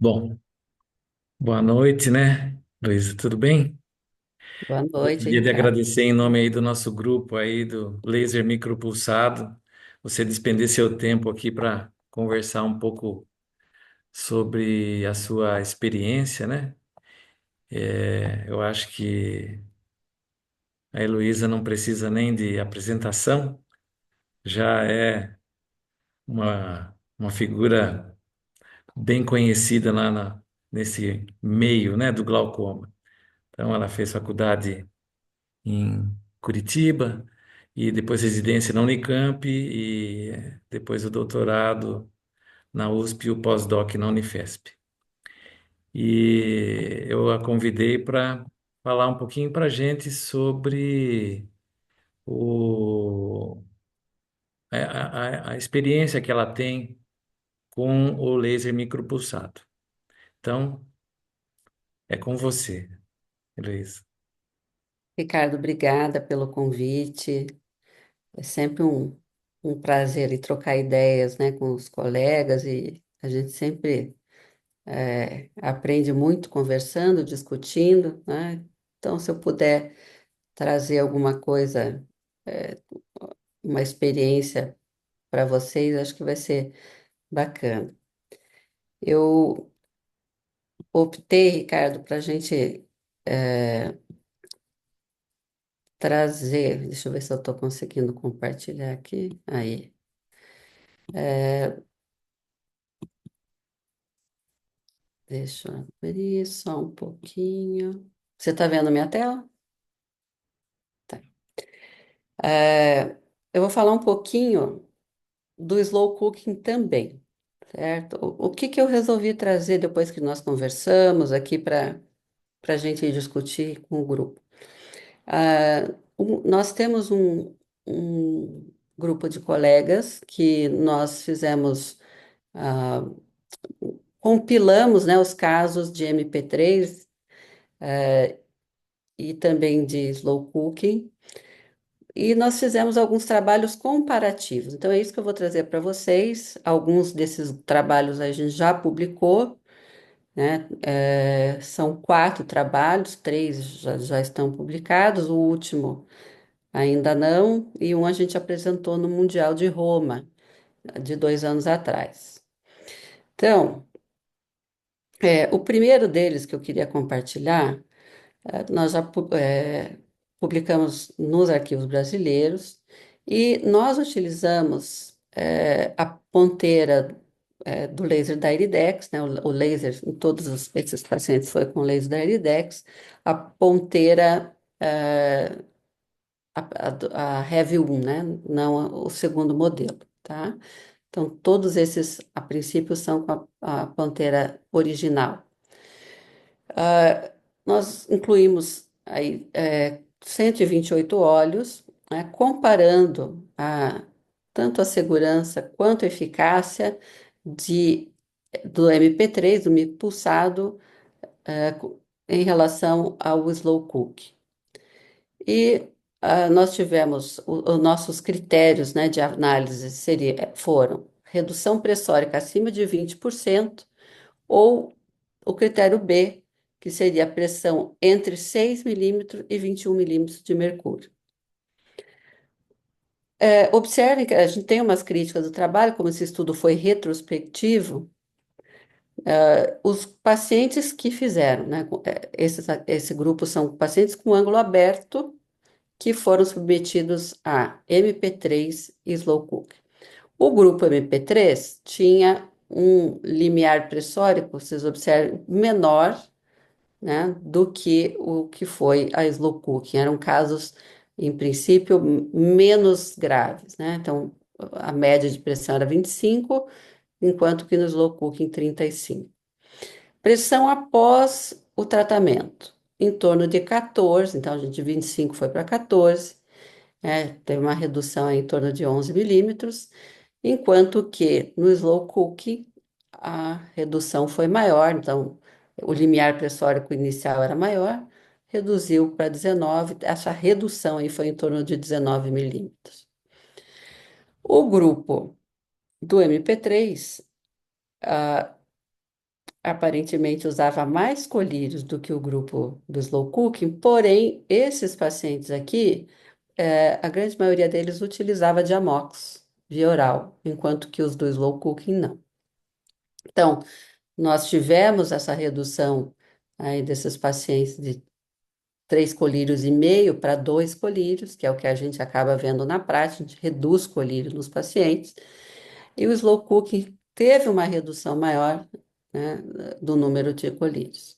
Bom, boa noite, né, Luísa? Tudo bem? Boa noite, Gostaria de Ricardo. agradecer em nome aí do nosso grupo aí do Laser Micropulsado, você despender seu tempo aqui para conversar um pouco sobre a sua experiência, né? Eu acho que a Heloísa não precisa nem de apresentação, já é uma figura bem conhecida nesse meio, né, do glaucoma. Então, ela fez faculdade em Curitiba, e depois residência na Unicamp, e depois o doutorado na USP e o pós-doc na Unifesp. E eu a convidei para falar um pouquinho para a gente sobre o, a experiência que ela tem com o laser micropulsado. Então, é com você, Luiz. Ricardo, obrigada pelo convite. É sempre um prazer ir trocar ideias, né, com os colegas e a gente sempre aprende muito conversando, discutindo, né? Então, se eu puder trazer alguma coisa, é, uma experiência para vocês, acho que vai ser bacana. Eu optei, Ricardo, para a gente trazer, deixa eu ver se eu estou conseguindo compartilhar aqui. Aí. Deixa eu abrir só um pouquinho. Você está vendo a minha tela? Tá. É, eu vou falar um pouquinho do slow cooking também, certo? O que que eu resolvi trazer depois que nós conversamos aqui para a gente discutir com o grupo? Nós temos um grupo de colegas que nós fizemos, ah, compilamos, né, os casos de MP3 e também de slow cooking. E nós fizemos alguns trabalhos comparativos. Então, é isso que eu vou trazer para vocês. Alguns desses trabalhos a gente já publicou, né? São quatro trabalhos, três já estão publicados, o último ainda não, e um a gente apresentou no Mundial de Roma, de 2 anos atrás. Então, o primeiro deles que eu queria compartilhar. Nós já publicamos nos arquivos brasileiros e nós utilizamos a ponteira do laser da Iridex, né, o laser em todos esses pacientes foi com laser da Iridex, a ponteira, a Heavy 1, né, não o segundo modelo, tá? Então, todos esses, a princípio, são com a ponteira original. Nós incluímos aí 128 óleos, né, comparando tanto a segurança quanto a eficácia de, do MP3, do mico pulsado, em relação ao slow cook. E nós tivemos os nossos critérios, né, de análise foram redução pressórica acima de 20%, ou o critério B, que seria a pressão entre 6 milímetros e 21 milímetros de mercúrio. Observem que a gente tem umas críticas do trabalho, como esse estudo foi retrospectivo, os pacientes que fizeram, né, esse grupo são pacientes com ângulo aberto que foram submetidos a MP3 e Slow Cook. O grupo MP3 tinha um limiar pressórico, vocês observem, menor, né, do que o que foi a slow cooking. Eram casos, em princípio, menos graves, né? Então, a média de pressão era 25, enquanto que no slow cooking 35. Pressão após o tratamento, em torno de 14, então a gente de 25 foi para 14, teve uma redução em torno de 11 milímetros, enquanto que no slow cooking a redução foi maior, então o limiar pressórico inicial era maior, reduziu para 19, essa redução aí foi em torno de 19 milímetros. O grupo do MP3 aparentemente usava mais colírios do que o grupo do slow cooking, porém, esses pacientes aqui, a grande maioria deles utilizava Diamox via oral, enquanto que os do slow cooking não. Então, nós tivemos essa redução aí desses pacientes de 3,5 colírios para 2 colírios, que é o que a gente acaba vendo na prática, a gente reduz colírio nos pacientes, e o slow cooking teve uma redução maior, né, do número de colírios.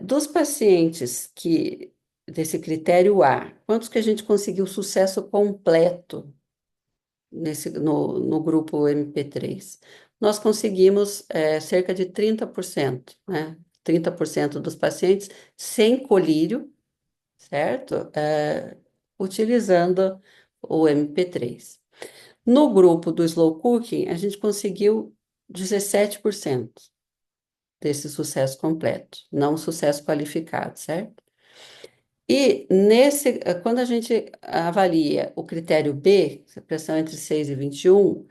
Dos pacientes que, desse critério A, quantos que a gente conseguiu sucesso completo no grupo MP3? Nós conseguimos cerca de 30%, né? 30% dos pacientes sem colírio, certo? Utilizando o MP3. No grupo do slow cooking, a gente conseguiu 17% desse sucesso completo, não sucesso qualificado, certo? E quando a gente avalia o critério B, pressão entre 6 e 21,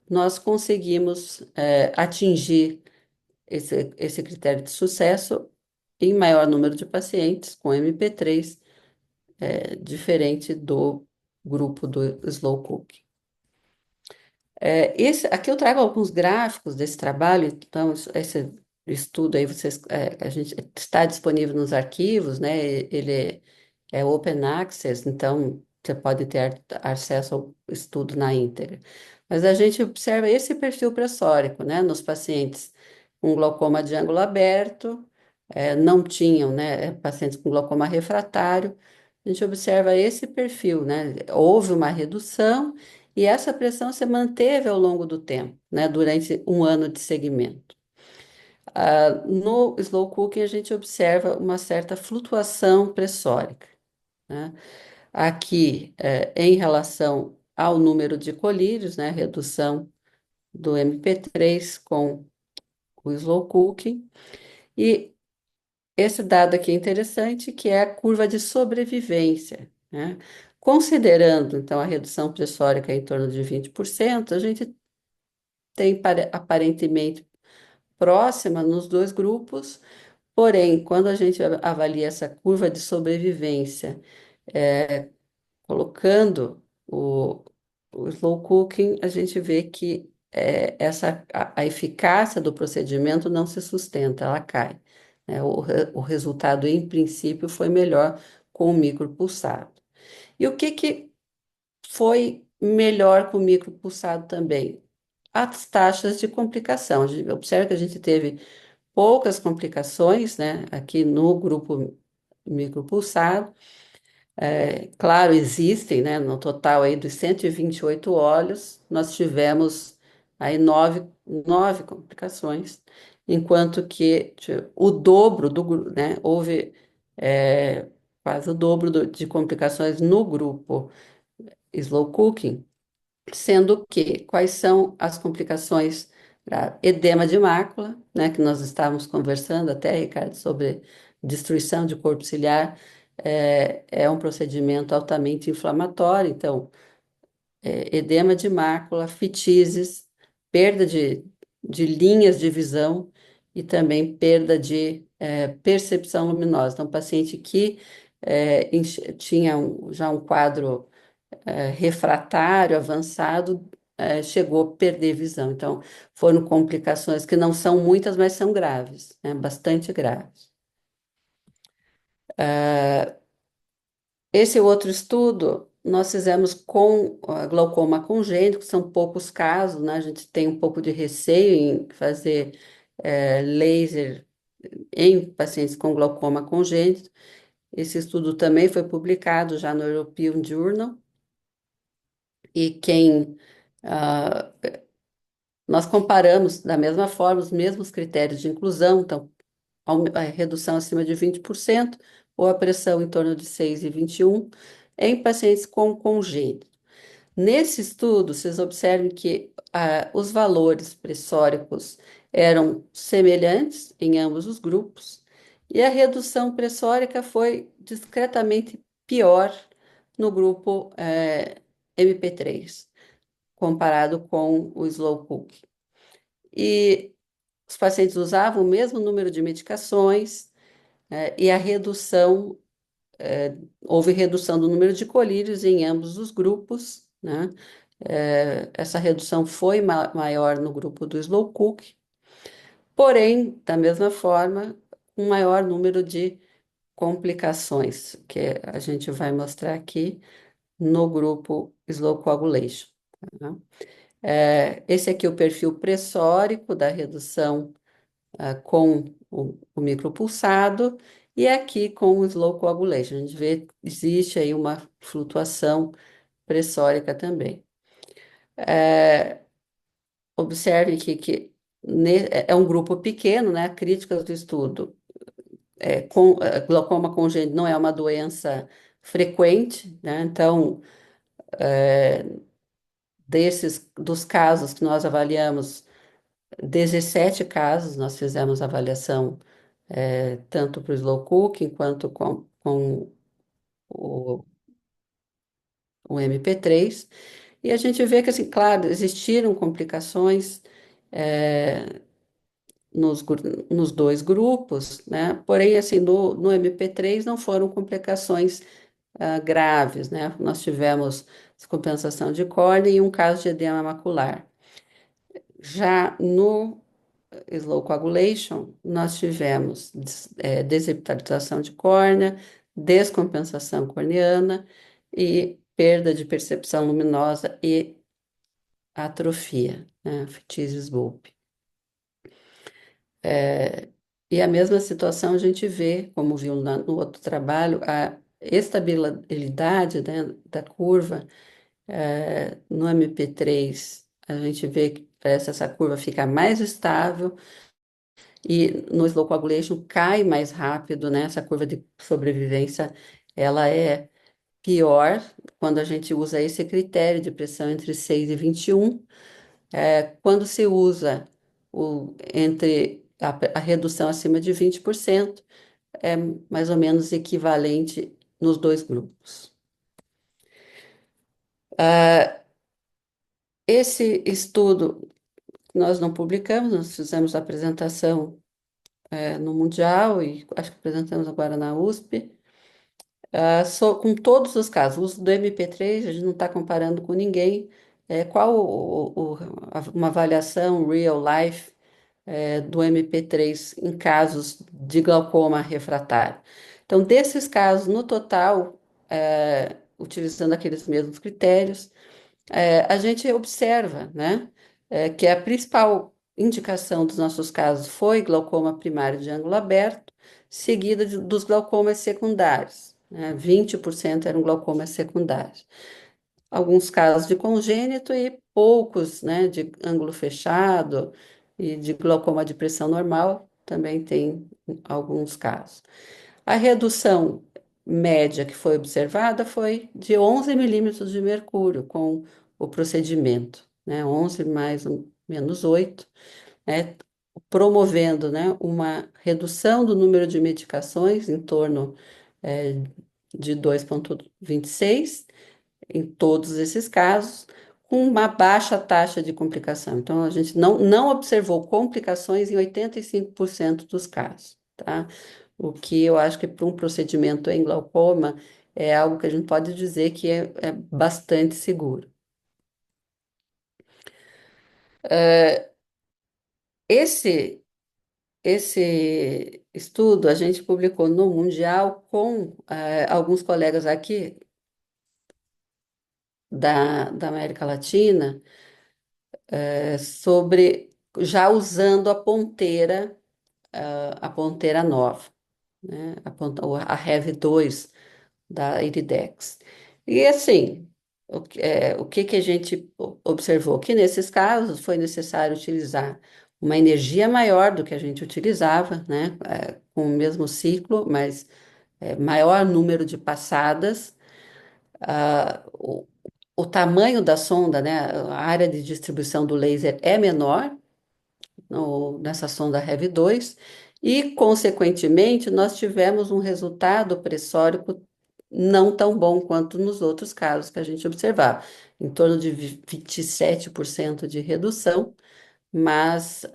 nós conseguimos atingir esse critério de sucesso em maior número de pacientes com MP3, diferente do grupo do slow cooking. Aqui eu trago alguns gráficos desse trabalho, então, esse estudo aí a gente está disponível nos arquivos, né? Ele é open access, então você pode ter acesso ao estudo na íntegra. Mas a gente observa esse perfil pressórico, né? Nos pacientes com glaucoma de ângulo aberto, não tinham, né? Pacientes com glaucoma refratário, a gente observa esse perfil, né? Houve uma redução e essa pressão se manteve ao longo do tempo, né, durante um ano de segmento. No slow cooking, a gente observa uma certa flutuação pressórica, né? Aqui, em relação ao número de colírios, né, redução do MP3 com o slow cooking. E esse dado aqui é interessante, que é a curva de sobrevivência, né? Considerando, então, a redução pressórica em torno de 20%, a gente tem aparentemente próxima nos dois grupos, porém, quando a gente avalia essa curva de sobrevivência, colocando o slow cooking, a gente vê que a eficácia do procedimento não se sustenta, ela cai, né? O resultado, em princípio, foi melhor com o micropulsado. E o que que foi melhor com o micropulsado também? As taxas de complicação. A gente observa que a gente teve poucas complicações, né, aqui no grupo micropulsado. Claro, existem, né, no total aí dos 128 óleos, nós tivemos aí nove complicações, enquanto que o dobro né, houve quase o dobro de complicações no grupo slow cooking. Sendo que, quais são as complicações para edema de mácula, né, que nós estávamos conversando até, Ricardo, sobre destruição de corpo ciliar, é um procedimento altamente inflamatório, então, edema de mácula, fitizes, perda de linhas de visão e também perda de percepção luminosa. Então, paciente que tinha já um quadro refratário, avançado, chegou a perder visão. Então, foram complicações que não são muitas, mas são graves, né? Bastante graves. Esse outro estudo nós fizemos com glaucoma congênito, que são poucos casos, né? A gente tem um pouco de receio em fazer laser em pacientes com glaucoma congênito. Esse estudo também foi publicado já no European Journal, e ah, nós comparamos da mesma forma os mesmos critérios de inclusão, então, a redução acima de 20% ou a pressão em torno de 6,21 em pacientes com congênito. Nesse estudo, vocês observem que os valores pressóricos eram semelhantes em ambos os grupos e a redução pressórica foi discretamente pior no grupo MP3, comparado com o slow cooking. E os pacientes usavam o mesmo número de medicações, e a redução, houve redução do número de colírios em ambos os grupos, né? Essa redução foi maior no grupo do slow cook, porém, da mesma forma, um maior número de complicações, que a gente vai mostrar aqui no grupo slow coagulation. Tá? Esse aqui é o perfil pressórico da redução com o micropulsado e aqui com o slow coagulation. A gente vê existe aí uma flutuação pressórica também. Observe é um grupo pequeno, né? Críticas do estudo. Glaucoma congênito não é uma doença frequente, né? Então, dos casos que nós avaliamos, 17 casos nós fizemos avaliação, tanto para o slow cooking quanto com o, o MP3, e a gente vê que, assim, claro, existiram complicações, é, nos dois grupos, né? Porém, assim, no MP3 não foram complicações graves, né? Nós tivemos descompensação de córnea e um caso de edema macular. Já no slow coagulation, nós tivemos desepitalização de córnea, descompensação corneana e perda de percepção luminosa e atrofia, né? Phthisis bulb. E a mesma situação a gente vê, como viu no outro trabalho, a estabilidade, né, da curva, no MP3, a gente vê que parece essa curva fica mais estável e no slow coagulation cai mais rápido, né? Essa curva de sobrevivência, ela é pior quando a gente usa esse critério de pressão entre 6 e 21. Quando se usa a redução acima de 20%, é mais ou menos equivalente nos dois grupos. Esse estudo nós não publicamos, nós fizemos a apresentação, no Mundial e acho que apresentamos agora na USP. Com todos os casos, o uso do MP3, a gente não está comparando com ninguém. Qual uma avaliação real life do MP3 em casos de glaucoma refratário? Então, desses casos, no total, utilizando aqueles mesmos critérios, a gente observa, né, que a principal indicação dos nossos casos foi glaucoma primário de ângulo aberto, seguida dos glaucomas secundários, né, 20% eram glaucomas secundários. Alguns casos de congênito e poucos, né, de ângulo fechado e de glaucoma de pressão normal, também tem alguns casos. A redução média que foi observada foi de 11 milímetros de mercúrio com o procedimento, né? 11 mais ou menos 8, né? Promovendo, né, uma redução do número de medicações em torno, eh, de 2,26 em todos esses casos, com uma baixa taxa de complicação. Então, a gente não observou complicações em 85% dos casos, tá? O que eu acho que para um procedimento em glaucoma é algo que a gente pode dizer que é bastante seguro. Esse, esse estudo a gente publicou no Mundial com alguns colegas aqui da América Latina, sobre já usando a ponteira nova, né? A Rev 2 da Iridex. E assim, o que que a gente observou? Que nesses casos foi necessário utilizar uma energia maior do que a gente utilizava, né? Com o mesmo ciclo, mas maior número de passadas. Ah, o tamanho da sonda, né? A área de distribuição do laser é menor nessa sonda Rev 2 e, consequentemente, nós tivemos um resultado pressórico não tão bom quanto nos outros casos que a gente observava, em torno de 27% de redução, mas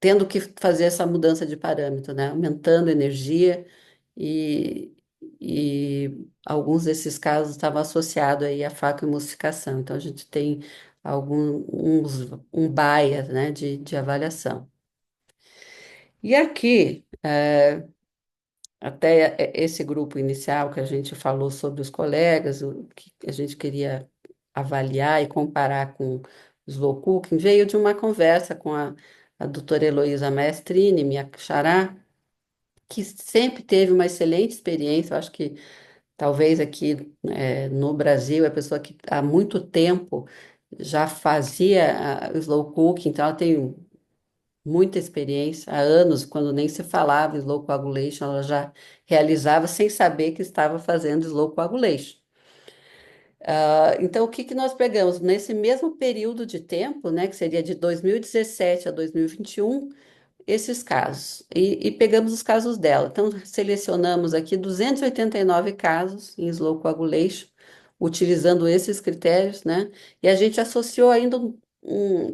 tendo que fazer essa mudança de parâmetro, né? Aumentando a energia e, e alguns desses casos estavam associados aí à facoemulsificação. Então, a gente tem um bias, né, de avaliação. E aqui, até esse grupo inicial que a gente falou sobre os colegas, o que a gente queria avaliar e comparar com o slow cooking, veio de uma conversa com a doutora Heloísa Maestrini, minha xará, que sempre teve uma excelente experiência. Eu acho que talvez aqui no Brasil, é a pessoa que há muito tempo já fazia o slow cooking, então ela tem muita experiência, há anos, quando nem se falava em slow coagulation, ela já realizava sem saber que estava fazendo slow coagulation. Então, o que que nós pegamos? Nesse mesmo período de tempo, né, que seria de 2017 a 2021, esses casos, e pegamos os casos dela. Então, selecionamos aqui 289 casos em slow coagulation, utilizando esses critérios, né? E a gente associou ainda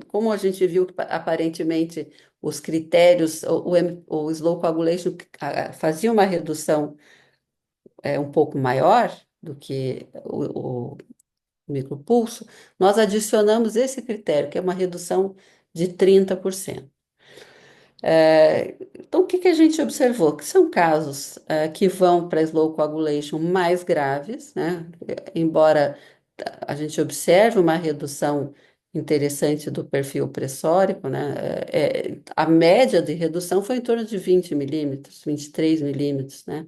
como a gente viu que aparentemente os critérios, o slow coagulation fazia uma redução um pouco maior do que o micropulso, nós adicionamos esse critério, que é uma redução de 30%. Então, o que que a gente observou? Que são casos que vão para slow coagulation mais graves, né? Embora a gente observe uma redução interessante do perfil pressórico, né? A média de redução foi em torno de 20 milímetros, 23 milímetros, né?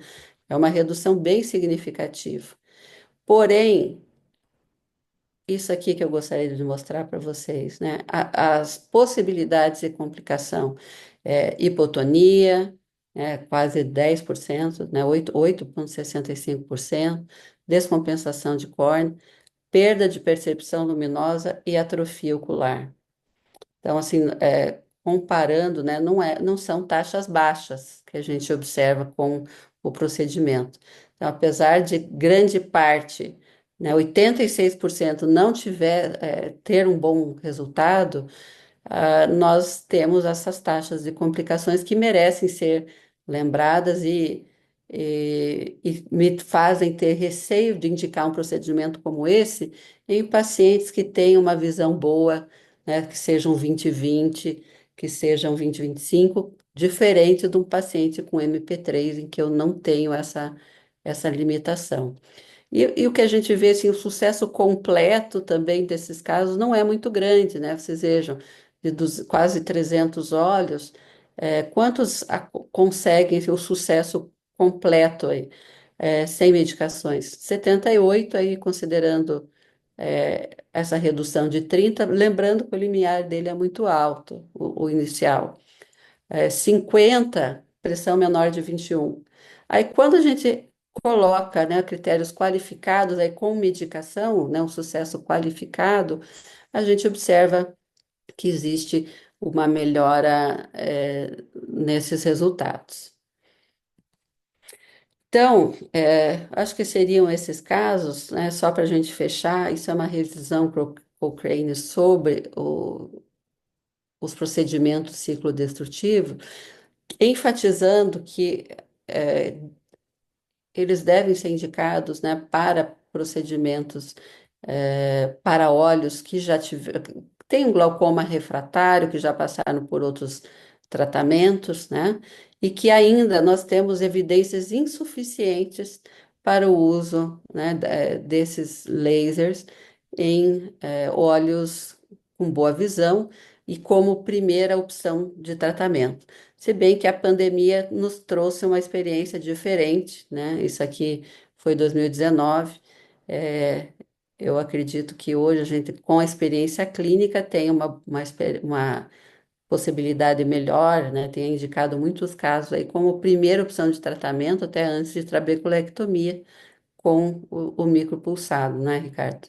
É uma redução bem significativa. Porém, isso aqui que eu gostaria de mostrar para vocês, né? As possibilidades de complicação, hipotonia, quase 10%, né? 8,65%, descompensação de córnea, perda de percepção luminosa e atrofia ocular. Então, assim, comparando, né, não são taxas baixas que a gente observa com o procedimento. Então, apesar de grande parte, né, 86% não ter um bom resultado, nós temos essas taxas de complicações que merecem ser lembradas e me fazem ter receio de indicar um procedimento como esse em pacientes que têm uma visão boa, né, que sejam 20/20, que sejam 20/25, diferente de um paciente com MP3, em que eu não tenho essa limitação. E o que a gente vê, assim, o sucesso completo também desses casos não é muito grande, né? Vocês vejam, quase 300 olhos, quantos conseguem o sucesso completo aí, sem medicações? 78 aí, considerando essa redução de 30, lembrando que o limiar dele é muito alto, o inicial. 50, pressão menor de 21. Aí, quando a gente coloca, né, critérios qualificados, aí com medicação, né, um sucesso qualificado, a gente observa que existe uma melhora, nesses resultados. Então, acho que seriam esses casos, né, só para a gente fechar, isso é uma revisão Cochrane sobre os procedimentos ciclodestrutivos, enfatizando que eh, eles devem ser indicados, né, para procedimentos, para olhos que já tiveram, tem um glaucoma refratário, que já passaram por outros tratamentos, né, e que ainda nós temos evidências insuficientes para o uso, né, desses lasers em olhos com boa visão e como primeira opção de tratamento. Se bem que a pandemia nos trouxe uma experiência diferente, né? Isso aqui foi 2019. É, eu acredito que hoje a gente, com a experiência clínica, tem uma possibilidade melhor, né? Tem indicado muitos casos aí como primeira opção de tratamento, até antes de trabeculectomia, com o micropulsado, né, Ricardo?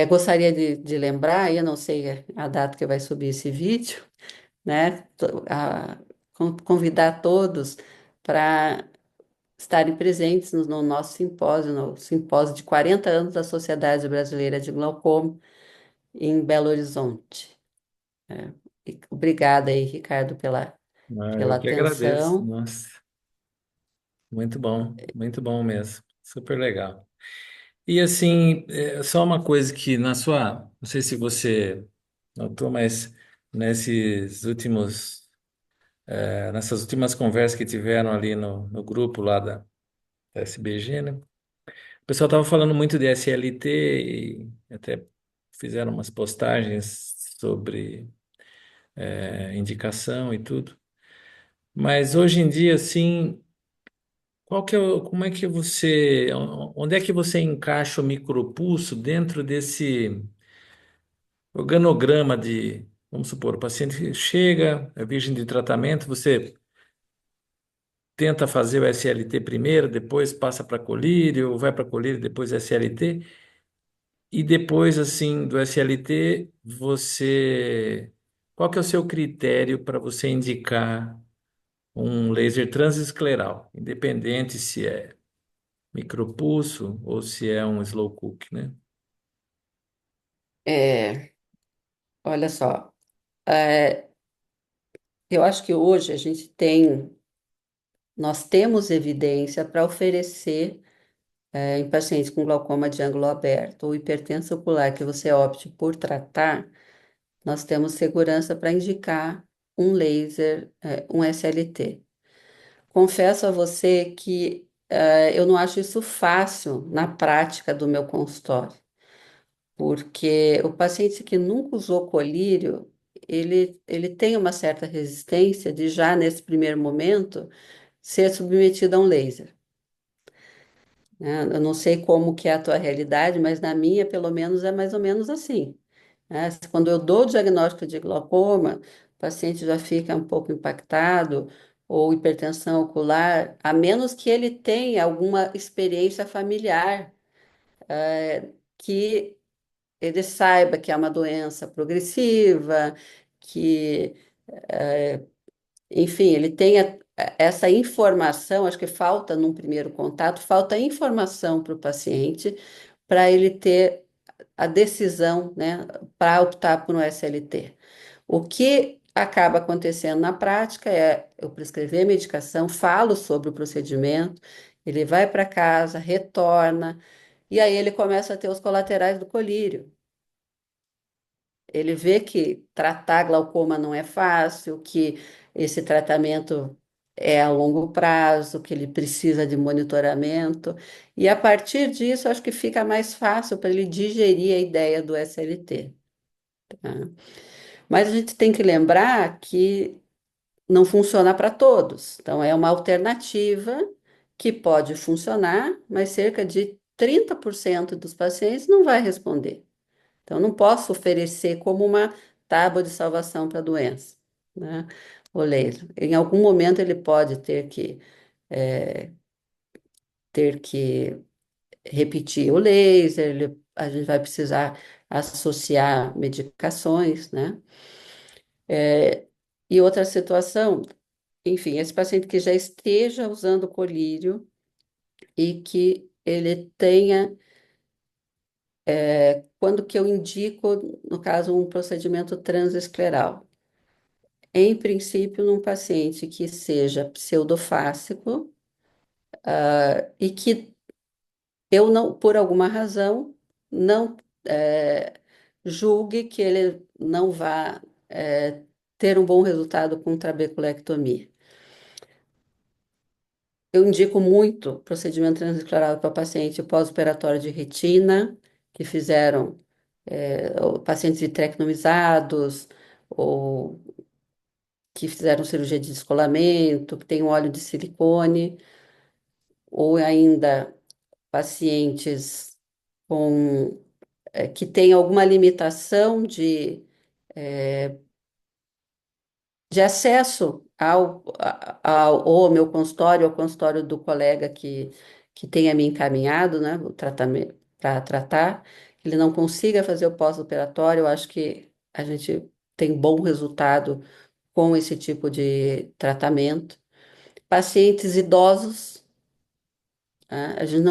Gostaria de lembrar, eu não sei a data que vai subir esse vídeo, né? Convidar todos para estarem presentes no nosso simpósio, no simpósio de 40 anos da Sociedade Brasileira de Glaucoma, em Belo Horizonte. Obrigada aí, Ricardo, Ah, pela eu que agradeço. atenção. Nossa, muito bom mesmo. Super legal. E assim, só uma coisa que na sua, não sei se você notou, mas nessas últimas conversas que tiveram ali no grupo lá da SBG, né? O pessoal estava falando muito de SLT e até fizeram umas postagens sobre indicação e tudo. Mas hoje em dia, assim, como é que onde é que você encaixa o micropulso dentro desse organograma vamos supor, o paciente chega, é virgem de tratamento, você tenta fazer o SLT primeiro, depois passa para colírio, vai para colírio, depois SLT, e depois, assim, do SLT, qual que é o seu critério para você indicar um laser transescleral, independente se é micropulso ou se é um slow cook, né? É, olha só, é, eu acho que hoje nós temos evidência para oferecer em pacientes com glaucoma de ângulo aberto ou hipertensão ocular que você opte por tratar, nós temos segurança para indicar um laser, um SLT. Confesso a você que eu não acho isso fácil na prática do meu consultório, porque o paciente que nunca usou colírio, ele tem uma certa resistência de já nesse primeiro momento ser submetido a um laser, né? Eu não sei como que é a tua realidade, mas na minha, pelo menos, é mais ou menos assim, né? Quando eu dou o diagnóstico de glaucoma, o paciente já fica um pouco impactado, ou hipertensão ocular, a menos que ele tenha alguma experiência familiar, que ele saiba que é uma doença progressiva, que, enfim, ele tenha essa informação, acho que falta num primeiro contato, falta informação para o paciente, para ele ter a decisão, né, para optar por um SLT. O que acaba acontecendo na prática é eu prescrever a medicação, falo sobre o procedimento, ele vai para casa, retorna, e aí ele começa a ter os colaterais do colírio. Ele vê que tratar glaucoma não é fácil, que esse tratamento é a longo prazo, que ele precisa de monitoramento, e a partir disso acho que fica mais fácil para ele digerir a ideia do SLT. Tá? Mas a gente tem que lembrar que não funciona para todos. Então, é uma alternativa que pode funcionar, mas cerca de 30% dos pacientes não vai responder. Então, eu não posso oferecer como uma tábua de salvação para a doença, né? O laser. Em algum momento ele pode eh, ter que repetir o laser, a gente vai precisar associar medicações, né? E outra situação, enfim, esse paciente que já esteja usando colírio e que ele tenha, quando que eu indico, no caso, um procedimento transescleral. Em princípio, num paciente que seja pseudofácico, e que eu não, por alguma razão, não julgue que ele não vá ter um bom resultado com trabeculectomia. Eu indico muito procedimento transescleral para paciente pós-operatório de retina, que fizeram, ou pacientes vitrectomizados, ou que fizeram cirurgia de descolamento, que tem um óleo de silicone, ou ainda pacientes com, que têm alguma limitação de acesso ou ao meu consultório, ao consultório do colega que tenha me encaminhado, né, o tratamento, para tratar, ele não consiga fazer o pós-operatório, eu acho que a gente tem bom resultado com esse tipo de tratamento. Pacientes idosos, a gente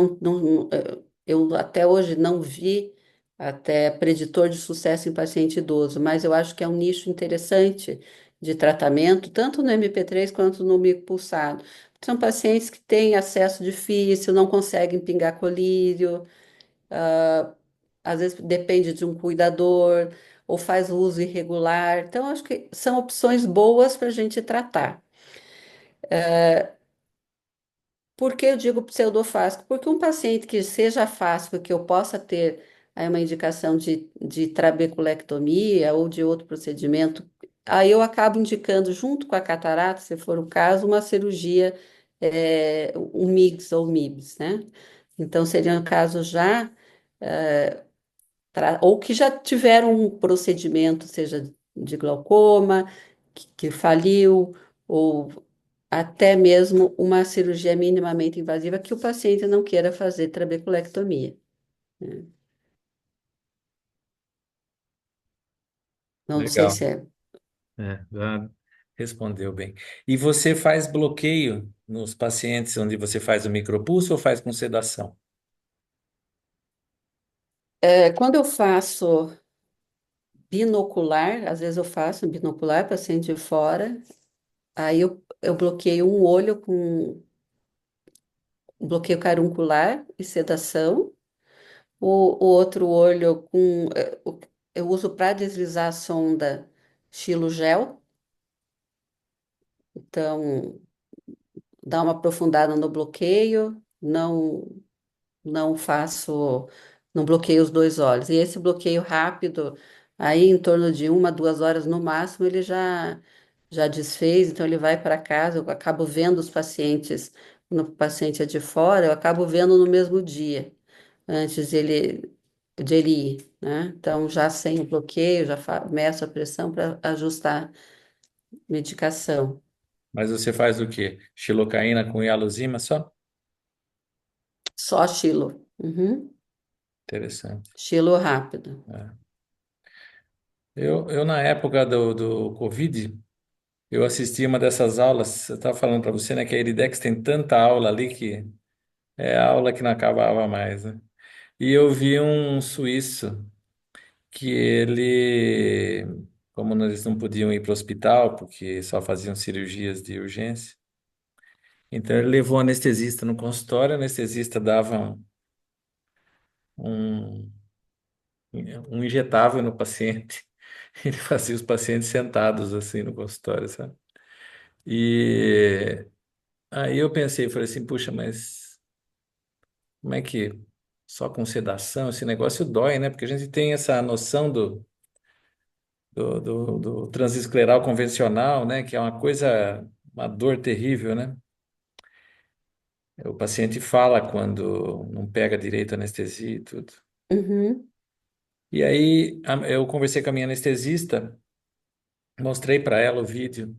eu até hoje não vi até preditor de sucesso em paciente idoso, mas eu acho que é um nicho interessante de tratamento, tanto no MP3 quanto no micropulsado. São pacientes que têm acesso difícil, não conseguem pingar colírio, às vezes depende de um cuidador ou faz uso irregular. Então, acho que são opções boas para a gente tratar. Por que eu digo pseudofásico? Porque um paciente que seja fásico, que eu possa ter aí uma indicação de trabeculectomia ou de outro procedimento, aí eu acabo indicando, junto com a catarata, se for o caso, uma cirurgia, um MIGS ou MIBS, né? Então, seria um caso já, ou que já tiveram um procedimento, seja de glaucoma, que faliu, ou até mesmo uma cirurgia minimamente invasiva que o paciente não queira fazer trabeculectomia, né? Não sei Legal. se é. Já respondeu bem. E você faz bloqueio nos pacientes onde você faz o micropulso ou faz com sedação? Quando eu faço binocular, às vezes eu faço um binocular, paciente de fora, aí eu bloqueio um olho com bloqueio caruncular e sedação, o outro olho eu uso para deslizar a sonda Xilogel, então dá uma aprofundada no bloqueio, não faço, não bloqueio os dois olhos. E esse bloqueio rápido, aí em torno de 1, 2 horas no máximo, ele já desfez, então ele vai para casa, eu acabo vendo os pacientes, quando o paciente é de fora, eu acabo vendo no mesmo dia, antes de ele ir, né? Então, já sem o bloqueio, meço a pressão para ajustar medicação. Mas você faz o quê? Xilocaína com hialosima só? Só estilo. Uhum. Interessante. Estilo rápido. É. Eu na época do Covid, eu assisti uma dessas aulas, eu estava falando para você, né, que a Iridex tem tanta aula ali que é aula que não acabava mais, né? E eu vi um suíço que ele, como eles não podiam ir para o hospital, porque só faziam cirurgias de urgência, então ele levou um anestesista no consultório, o anestesista dava um, um injetável no paciente, ele fazia os pacientes sentados assim no consultório, sabe? E aí eu pensei, falei assim, puxa, mas como é que só com sedação esse negócio dói, né? Porque a gente tem essa noção do transescleral convencional, né? Que é uma coisa, uma dor terrível, né? O paciente fala quando não pega direito a anestesia e tudo. Uhum. E aí eu conversei com a minha anestesista, mostrei para ela o vídeo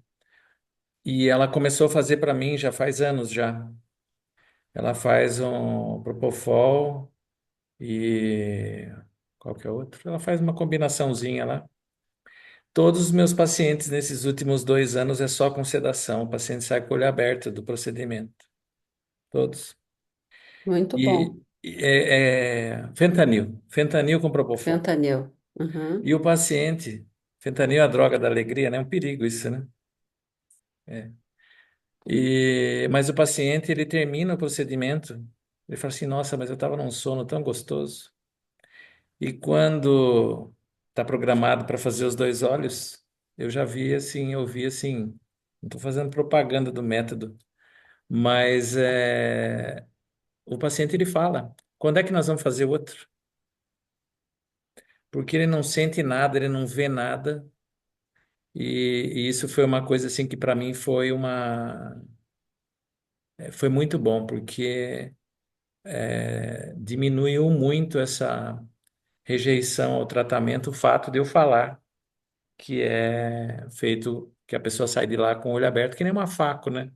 e ela começou a fazer para mim já faz anos já. Ela faz um Propofol e qual que é outro? Ela faz uma combinaçãozinha lá. Todos os meus pacientes nesses últimos 2 anos é só com sedação. O paciente sai com o olho aberto do procedimento. Todos. Muito E, bom. fentanil com propofol. Fentanil. E Uhum. o paciente, fentanil é a droga da alegria, né? É um perigo isso, né? É. Mas o paciente, ele termina o procedimento, ele fala assim, nossa, mas eu estava num sono tão gostoso. E quando está programado para fazer os dois olhos, eu já vi assim, eu vi assim, não estou fazendo propaganda do método, mas o paciente ele fala, quando é que nós vamos fazer outro? Porque ele não sente nada, ele não vê nada, e isso foi uma coisa assim que para mim foi muito bom, porque diminuiu muito essa rejeição ao tratamento, o fato de eu falar que é feito, que a pessoa sai de lá com o olho aberto, que nem uma faca, né?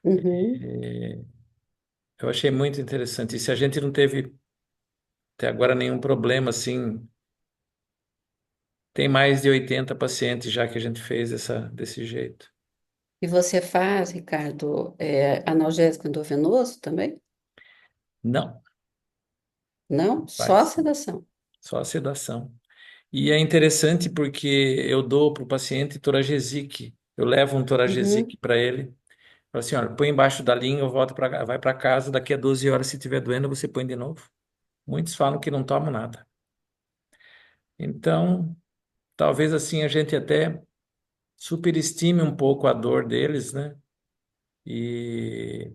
Uhum. Eu achei muito interessante. E se a gente não teve até agora nenhum problema, assim, tem mais de 80 pacientes já que a gente fez desse jeito. E você faz, Ricardo, analgésico endovenoso também? Não, Não? Só a faz. sedação. só a sedação. E é interessante porque eu dou para o paciente Toragesic. Eu levo um Uhum. Toragesic para ele. Falo assim, olha, põe embaixo da língua, volta para, vai para casa, daqui a 12 horas, se estiver doendo, você põe de novo. Muitos falam que não tomam nada. Então, talvez assim a gente até superestime um pouco a dor deles, né? E,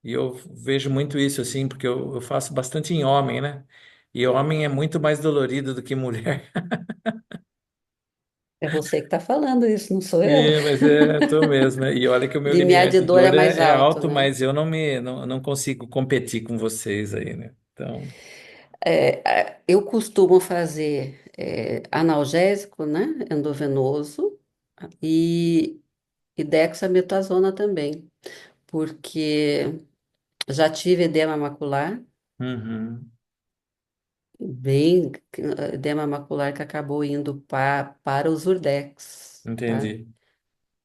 e eu vejo muito isso assim, porque eu faço bastante em homem, né? E homem é muito mais dolorido do que mulher. É você que está falando isso, não sou eu. É, mas é, tô mesmo, né? E olha que o meu Limiar limiar de de dor é dor mais é alto, alto, né? mas eu não consigo competir com vocês aí, né? Então, Eu costumo fazer analgésico, né? Endovenoso e, e dexametasona também, porque já tive edema macular, uhum, bem edema macular que acabou indo para os Urdex, tá? entendi.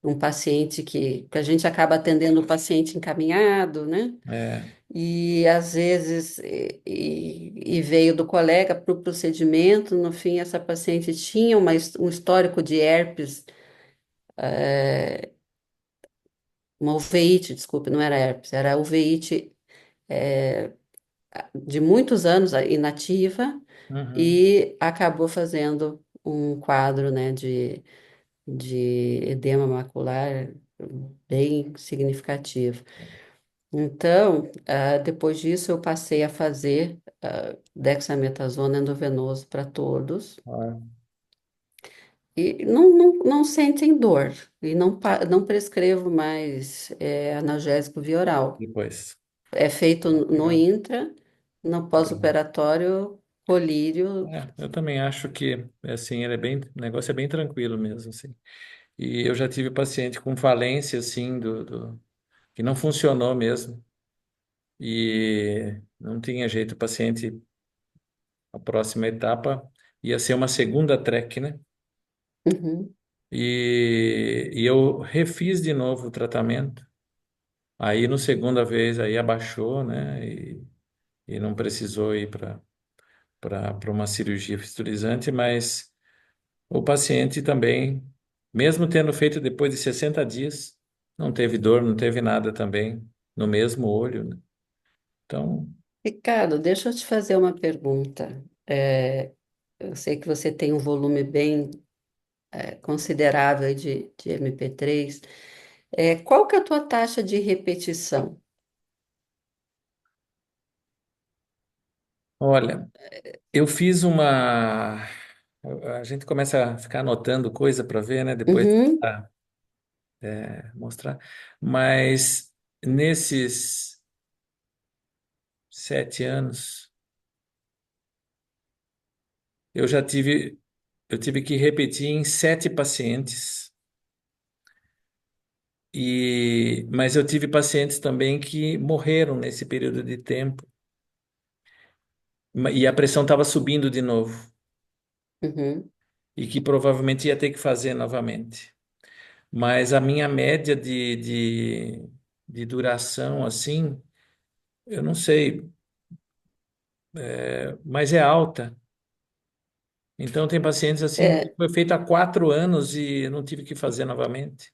Um paciente que a gente acaba atendendo o paciente encaminhado, né? É, E às vezes e veio do colega para o procedimento. No fim, essa paciente tinha um histórico de herpes, uma uveíte, desculpe, não era herpes, era uveíte de muitos anos inativa uhum, e acabou fazendo um quadro, né, de edema macular bem significativo. Então, depois disso, eu passei a fazer dexametasona endovenoso para todos ah, e não sentem dor e não prescrevo mais analgésico via oral. depois. É feito no Legal. intra, no pós-operatório, colírio. Eu também acho que, assim, ele é bem, o negócio é bem tranquilo mesmo, assim. E eu já tive paciente com falência, assim, que não funcionou mesmo. E não tinha jeito, o paciente, a próxima etapa ia ser uma segunda track, né? Uhum. E eu refiz de novo o tratamento. Aí, no segunda vez, aí abaixou, né? E não precisou ir para uma cirurgia fisturizante, mas o paciente também, mesmo tendo feito depois de 60 dias, não teve dor, não teve nada também no mesmo olho, né? Então, Ricardo, deixa eu te fazer uma pergunta. Eu sei que você tem um volume bem considerável de MP3. Qual que é a tua taxa de repetição? olha, eu fiz uma. A gente começa a ficar anotando coisa para ver, né? Depois Uhum, mostrar. Mas nesses 7 anos, eu já tive, eu tive que repetir em 7 pacientes. Mas eu tive pacientes também que morreram nesse período de tempo. E a pressão estava subindo de novo. uhum. E que provavelmente ia ter que fazer novamente. Mas a minha média de duração, assim, eu não sei, mas é alta. Então, tem pacientes assim que É, foi feito há 4 anos e eu não tive que fazer novamente.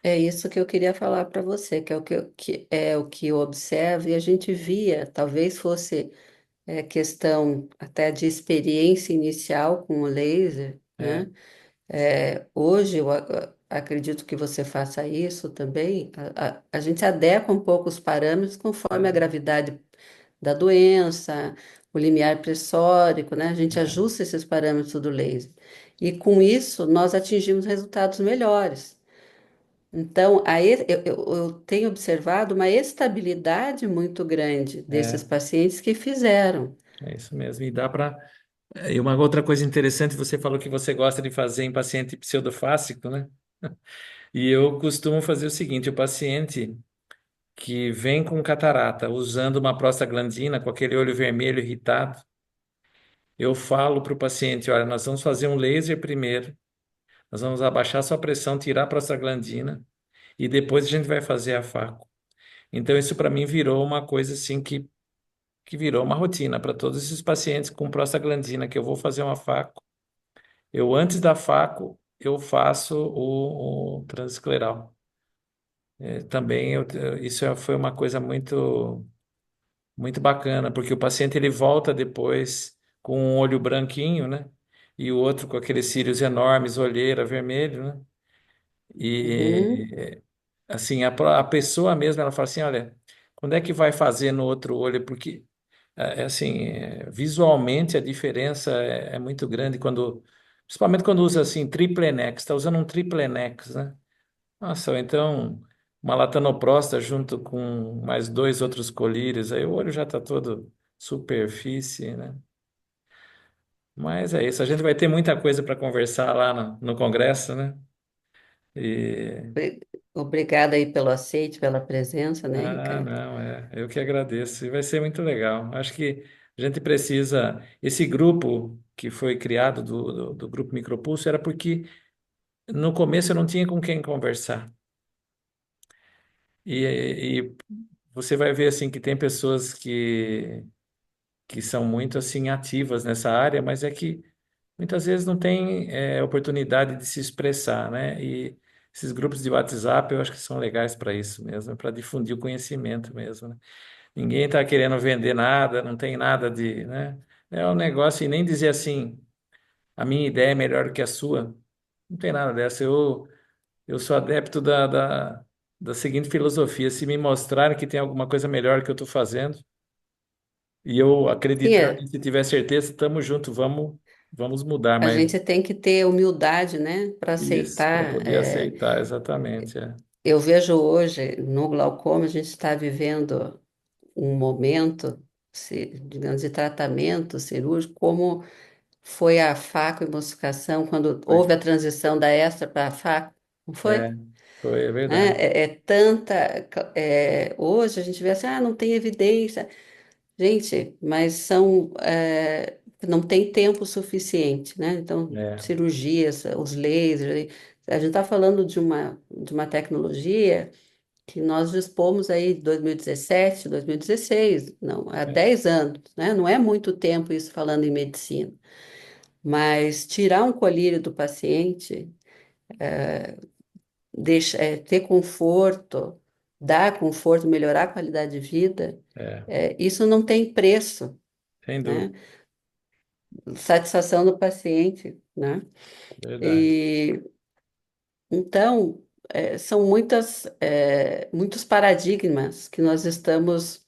é isso que eu queria falar para você, que é o que eu observo, e a gente via, talvez fosse questão até de experiência inicial com o laser, É, né? Hoje eu acredito que você faça isso também. A gente adequa um pouco os parâmetros conforme a é, gravidade da doença, o limiar pressórico, né? A gente é, ajusta esses parâmetros do laser. E com isso, nós atingimos resultados melhores. Então, eu tenho observado uma estabilidade muito grande desses é, pacientes que fizeram. é isso mesmo. E dá para. E uma outra coisa interessante, você falou que você gosta de fazer em paciente pseudofásico, né? E eu costumo fazer o seguinte: o paciente que vem com catarata, usando uma prostaglandina, com aquele olho vermelho irritado, eu falo para o paciente: olha, nós vamos fazer um laser primeiro, nós vamos abaixar sua pressão, tirar a prostaglandina, e depois a gente vai fazer a faco. Então, isso para mim virou uma coisa assim que que virou uma rotina para todos esses pacientes com prostaglandina que eu vou fazer uma faco. Eu, antes da faco, eu faço o transescleral. Também foi uma coisa muito bacana, porque o paciente ele volta depois com um olho branquinho, né? E o outro com aqueles cílios enormes, olheira vermelho, né? Uhum. E assim, a pessoa mesma, ela fala assim, olha, quando é que vai fazer no outro olho? Porque assim, visualmente a diferença é muito grande principalmente quando usa assim triplenex, está usando um triplenex, né? Nossa, ou então uma latanoprosta junto com mais dois outros colírios, aí o olho já está todo superfície, né? Mas é isso, a gente vai ter muita coisa para conversar lá no congresso, né? E Obrigada aí pelo aceite, pela presença, né, ah, Ricardo? não, eu que agradeço. E vai ser muito legal. Acho que a gente precisa. Esse grupo que foi criado do Grupo Micropulso era porque no começo eu não tinha com quem conversar. E você vai ver assim que tem pessoas que são muito assim ativas nessa área, mas é que muitas vezes não tem oportunidade de se expressar, né? E esses grupos de WhatsApp eu acho que são legais para isso mesmo, para difundir o conhecimento mesmo, né? Ninguém está querendo vender nada, não tem nada de, né? É um negócio e nem dizer assim, a minha ideia é melhor que a sua. Não tem nada dessa. Eu sou adepto da seguinte filosofia: se me mostrarem que tem alguma coisa melhor que eu estou fazendo, e eu Sim, acreditar e se tiver certeza, estamos juntos, vamos mudar, a mas gente tem que ter humildade, né, para isso, para aceitar. poder aceitar, exatamente. Eu vejo hoje no glaucoma, a gente está vivendo um momento, digamos, de tratamento cirúrgico, como foi a facoemulsificação, quando Foi, houve a transição da extra para a faco, não é, foi? é Né? verdade. Hoje a gente vê assim, não tem evidência. Gente, mas não tem tempo suficiente, né? Então, É, cirurgias, os lasers, a gente está falando de uma tecnologia que nós dispomos aí de 2017, 2016, não, há é, 10 anos, né? Não é muito tempo isso falando em medicina, mas tirar um colírio do paciente, ter conforto, dar conforto, melhorar a qualidade de vida, é, isso não tem preço, sem né? dúvida, Satisfação do paciente, né? verdade. E então são muitos paradigmas que nós estamos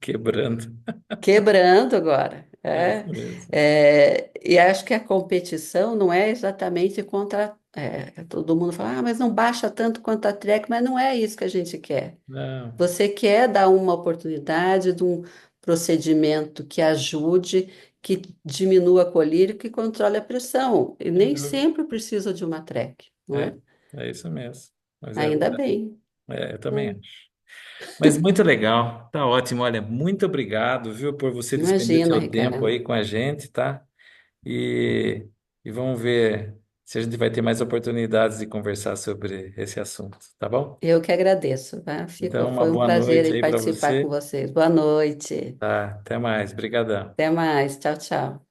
Quebrando. quebrando agora. É isso mesmo. E acho que a competição não é exatamente contra. Todo mundo fala, mas não baixa tanto quanto a Trek, mas não é isso que a gente quer. Não, Você quer dar uma oportunidade de um procedimento que ajude, que diminua a colírio, que controle a pressão. E sem nem dúvida. sempre precisa de uma Trek, não é? É, é isso mesmo. Mas é Ainda verdade. bem. Eu também Né? acho. Mas muito legal, tá ótimo. Olha, muito obrigado, viu, por você despender Imagina, seu tempo Ricardo. aí com a gente, tá? E, e vamos ver se a gente vai ter mais oportunidades de conversar sobre esse assunto, tá bom? Eu que agradeço, tá? Então, uma Foi um boa prazer noite em aí para participar com você. vocês. Boa noite. Tá, até mais. Obrigadão. Até mais. Tchau, tchau.